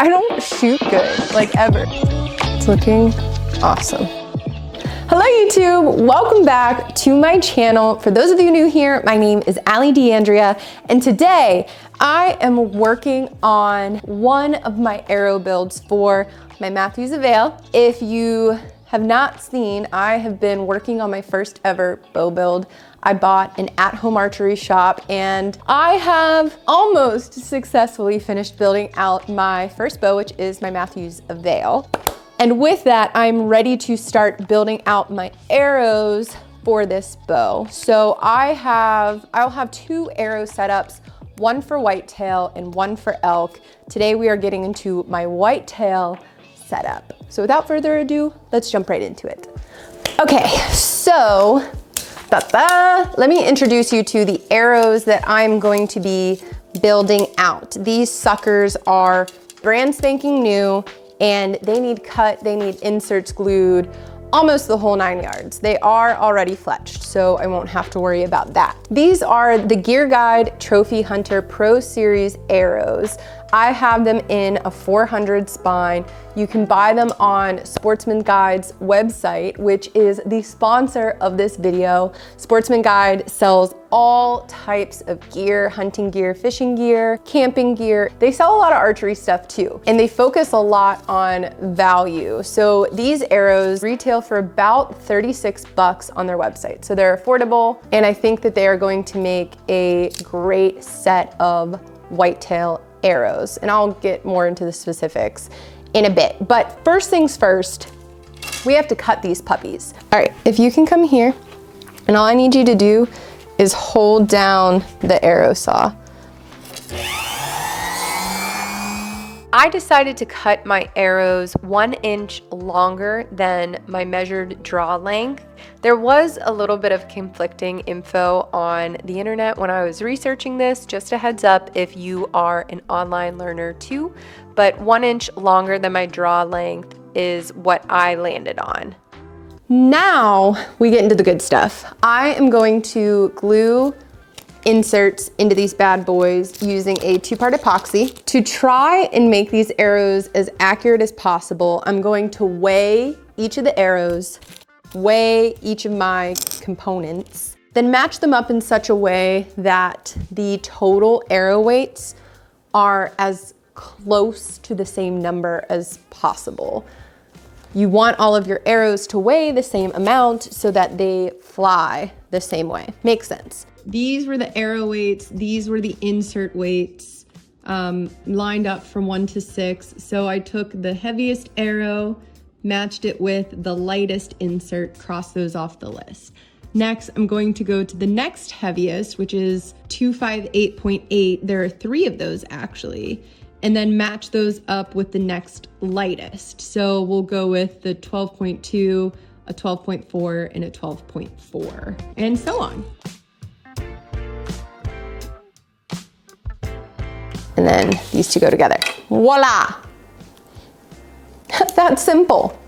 I don't shoot good, like ever. It's looking awesome. Hello YouTube, welcome back to my channel. For those of you new here, my name is Allie DeAndrea, and today I am working on one of my arrow builds for my Matthews Avail. If you have not seen, I have been working on my first ever bow build. I bought an at-home archery shop and I have almost successfully finished building out my first bow, which is my Matthews Avail. And with that, I'm ready to start building out my arrows for this bow. So I'll have two arrow setups, one for whitetail and one for elk. Today we are getting into my whitetail setup. So without further ado, let's jump right into it. Okay, so let me introduce you to the arrows that I'm going to be building out. These suckers are brand spanking new and they need cut, they need inserts glued, almost the whole 9 yards. They are already fletched, so I won't have to worry about that. These are the Gear Guide Trophy Hunter Pro Series arrows. I have them in a 400 spine. You can buy them on Sportsman Guide's website, which is the sponsor of this video. Sportsman Guide sells all types of gear, hunting gear, fishing gear, camping gear. They sell a lot of archery stuff too, and they focus a lot on value. So these arrows retail for about 36 bucks on their website. So they're affordable, and I think that they are going to make a great set of whitetail arrows, and I'll get more into the specifics in a bit. But first things first, we have to cut these puppies. All right, if you can come here, and all I need you to do is hold down the arrow saw. I decided to cut my arrows 1 inch longer than my measured draw length. There was a little bit of conflicting info on the internet when I was researching this. Just a heads up if you are an online learner too, but 1 inch longer than my draw length is what I landed on. Now we get into the good stuff. I am going to glue inserts into these bad boys using a 2-part epoxy. To try and make these arrows as accurate as possible, I'm going to weigh each of the arrows, weigh each of my components, then match them up in such a way that the total arrow weights are as close to the same number as possible. You want all of your arrows to weigh the same amount so that they fly the same way. Makes sense. These were the arrow weights. These were the insert weights, lined up from 1 to 6. So I took the heaviest arrow, matched it with the lightest insert, crossed those off the list. Next, I'm going to go to the next heaviest, which is 258.8. There are 3 of those actually, and then match those up with the next lightest. So we'll go with the 12.2, a 12.4, and a 12.4, and so on. And then these two go together. Voila! That's simple.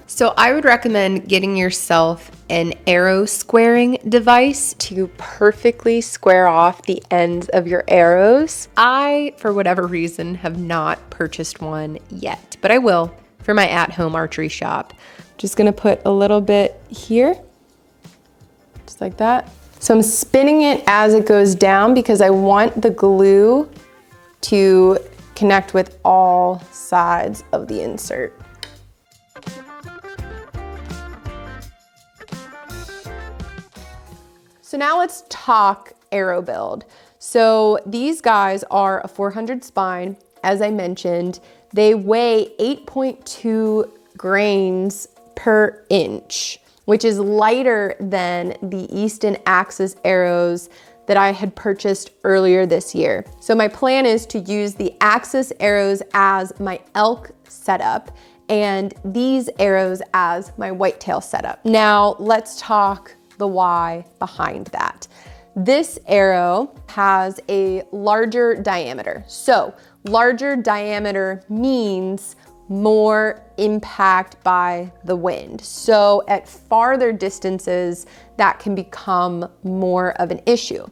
So I would recommend getting yourself an arrow squaring device to perfectly square off the ends of your arrows. I, for whatever reason, have not purchased one yet, but I will for my at-home archery shop. Just gonna put a little bit here, just like that. So I'm spinning it as it goes down because I want the glue to connect with all sides of the insert. So now let's talk arrow build. So these guys are a 400 spine. As I mentioned, they weigh 8.2 grains per inch, which is lighter than the Easton Axis arrows that I had purchased earlier this year. So my plan is to use the Axis arrows as my elk setup and these arrows as my whitetail setup. Now let's talk the why behind that. This arrow has a larger diameter. So larger diameter means more impact by the wind. So at farther distances, that can become more of an issue.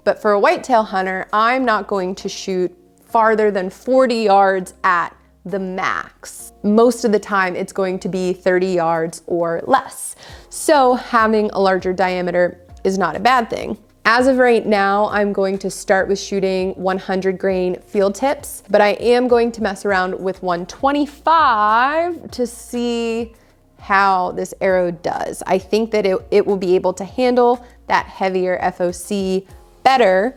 But for a whitetail hunter, I'm not going to shoot farther than 40 yards at the max. Most of the time it's going to be 30 yards or less. So having a larger diameter is not a bad thing. As of right now, I'm going to start with shooting 100 grain field tips, but I am going to mess around with 125 to see how this arrow does. I think that it will be able to handle that heavier FOC better.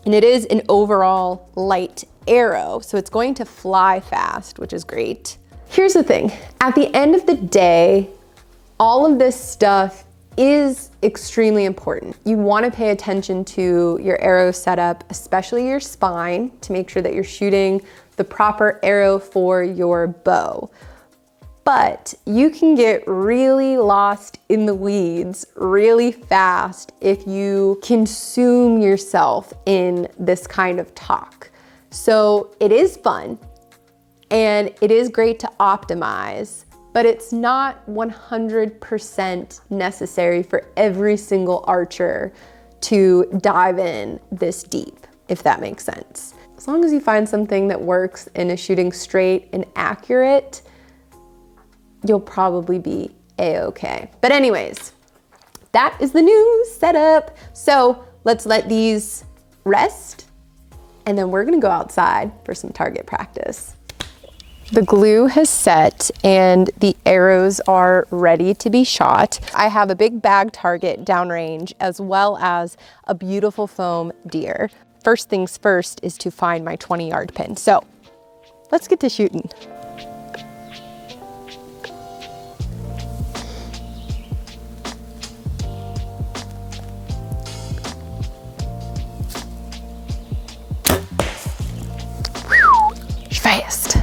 And it is an overall light arrow, so it's going to fly fast, which is great. Here's the thing, at the end of the day, all of this stuff is extremely important. You want to pay attention to your arrow setup, especially your spine, to make sure that you're shooting the proper arrow for your bow. But you can get really lost in the weeds really fast if you consume yourself in this kind of talk. So it is fun and it is great to optimize, but it's not 100% necessary for every single archer to dive in this deep, if that makes sense. As long as you find something that works and is shooting straight and accurate, you'll probably be a-okay. But anyways, that is the new setup. So let's let these rest, and then we're gonna go outside for some target practice. The glue has set and the arrows are ready to be shot. I have a big bag target downrange as well as a beautiful foam deer. First things first is to find my 20-yard pin. So let's get to shooting. Fast.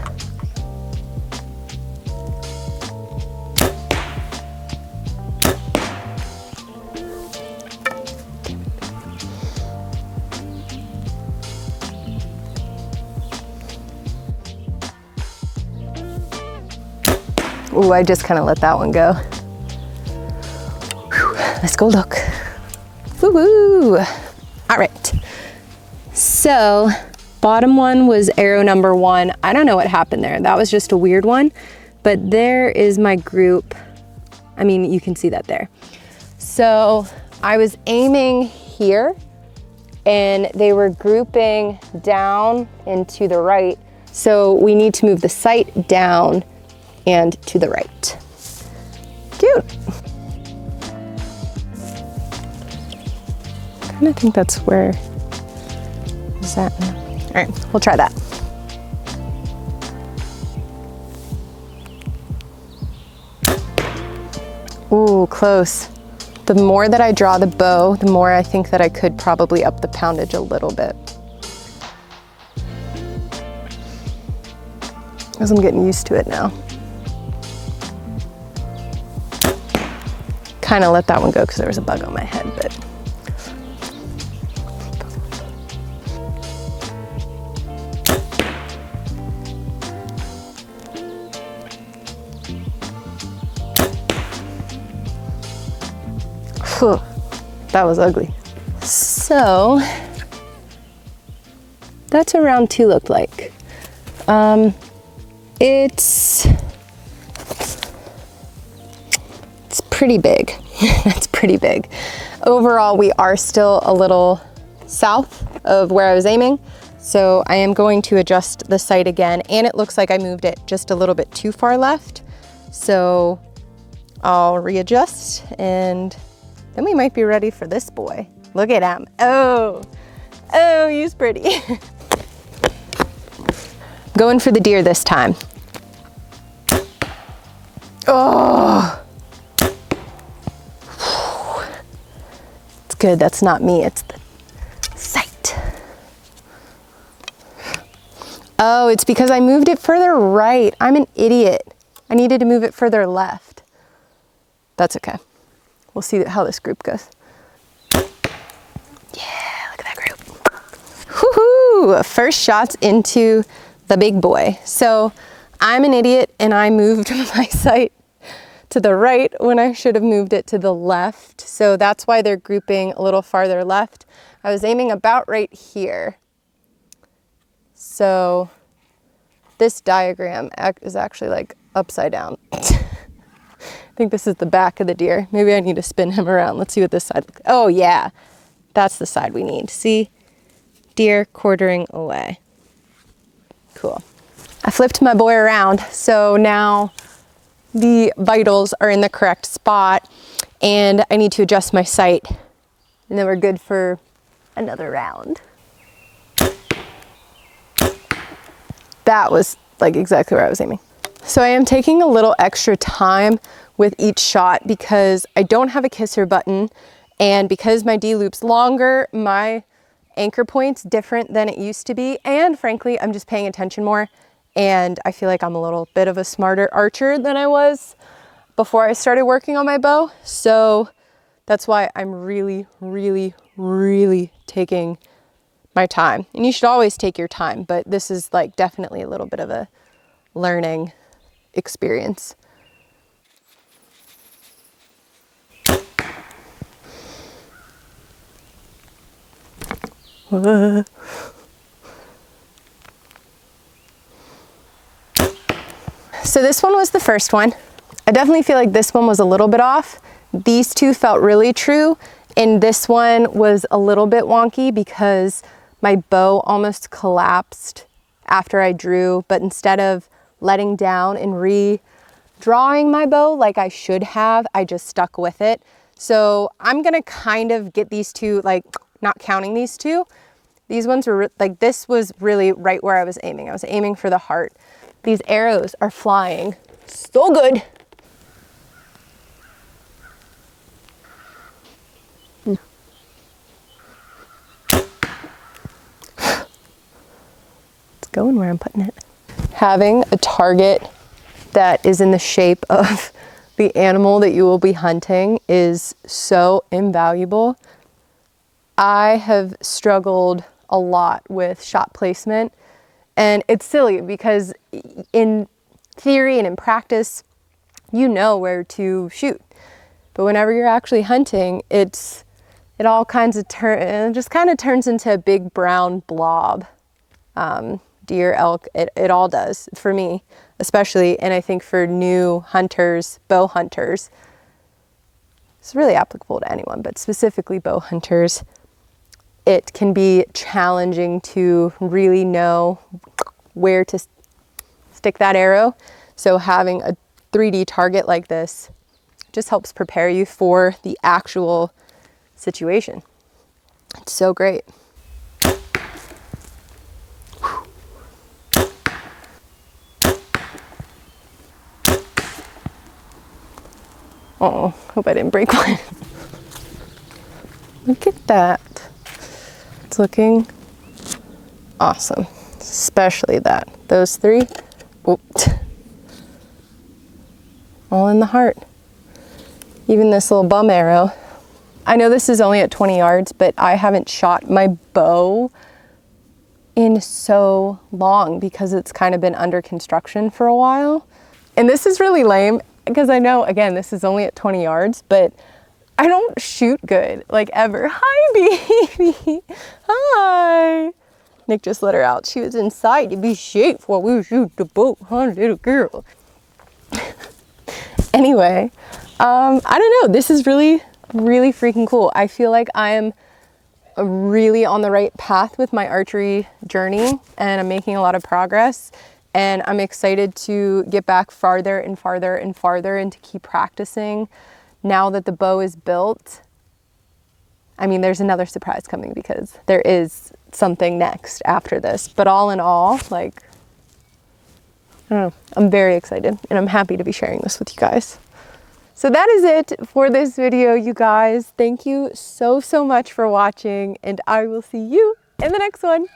Ooh, I just kind of let that one go. Whew, let's go look. Woo-woo. All right. So, bottom one was arrow number 1. I don't know what happened there. That was just a weird one, but there is my group. I mean, you can see that there. So I was aiming here and they were grouping down and to the right. So we need to move the sight down and to the right. Cute. I kind of think that's where, is that? All right, we'll try that. Ooh, close. The more that I draw the bow, the more I think that I could probably up the poundage a little bit. As I'm getting used to it now. Kind of let that one go because there was a bug on my head, but. Whew, that was ugly. So that's what round 2 looked like. It's pretty big. That's pretty big. Overall, we are still a little south of where I was aiming. So I am going to adjust the sight again, and it looks like I moved it just a little bit too far left. So I'll readjust and then we might be ready for this boy. Look at him. Oh, he's pretty. Going for the deer this time. Oh. It's good, that's not me, it's the sight. Oh, it's because I moved it further right. I'm an idiot. I needed to move it further left. That's okay. We'll see how this group goes. Yeah, look at that group. Woohoo! First shots into the big boy. So I'm an idiot and I moved my sight to the right when I should have moved it to the left. So that's why they're grouping a little farther left. I was aiming about right here. So this diagram is actually like upside down. I think this is the back of the deer. Maybe I need to spin him around. Let's see what this side looks like. Oh yeah, that's the side we need. See, deer quartering away. Cool. I flipped my boy around, so now the vitals are in the correct spot and I need to adjust my sight, and then we're good for another round. That was like exactly where I was aiming. So I am taking a little extra time with each shot because I don't have a kisser button, and because my D loop's longer, my anchor point's different than it used to be, and frankly, I'm just paying attention more, and I feel like I'm a little bit of a smarter archer than I was before I started working on my bow. So that's why I'm really, really, really taking my time. And you should always take your time, but this is like definitely a little bit of a learning experience. So this one was the first one. I definitely feel like this one was a little bit off. These two felt really true, and this one was a little bit wonky because my bow almost collapsed after I drew, but instead of letting down and redrawing my bow like I should have, I just stuck with it. So I'm gonna kind of get these two, like not counting these two. These ones were like, this was really right where I was aiming. I was aiming for the heart. These arrows are flying so good. It's going where I'm putting it. Having a target that is in the shape of the animal that you will be hunting is so invaluable. I have struggled a lot with shot placement, and it's silly because in theory and in practice, you know where to shoot. But whenever you're actually hunting, it all kinds of just kind of turns into a big brown blob. Deer, elk, it all does for me, especially, and I think for new hunters, bow hunters, it's really applicable to anyone, but specifically bow hunters, it can be challenging to really know where to stick that arrow. So having a 3D target like this just helps prepare you for the actual situation. It's so great. Oh, hope I didn't break one. Look at that. It's looking awesome, especially that. Those three, oops, all in the heart. Even this little bum arrow. I know this is only at 20 yards, but I haven't shot my bow in so long because it's kind of been under construction for a while. And this is really lame because I know, again, this is only at 20 yards, but I don't shoot good, like ever. Hi, baby. Hi. Nick just let her out. She was inside to be safe while we shoot the boat, huh, little girl? Anyway, I don't know. This is really, really freaking cool. I feel like I'm really on the right path with my archery journey, and I'm making a lot of progress. And I'm excited to get back farther and farther and farther and to keep practicing. Now that the bow is built, I mean, there's another surprise coming because there is something next after this. But all in all, like, I don't know, I'm very excited and I'm happy to be sharing this with you guys. So that is it for this video, you guys. Thank you so, so much for watching, and I will see you in the next one.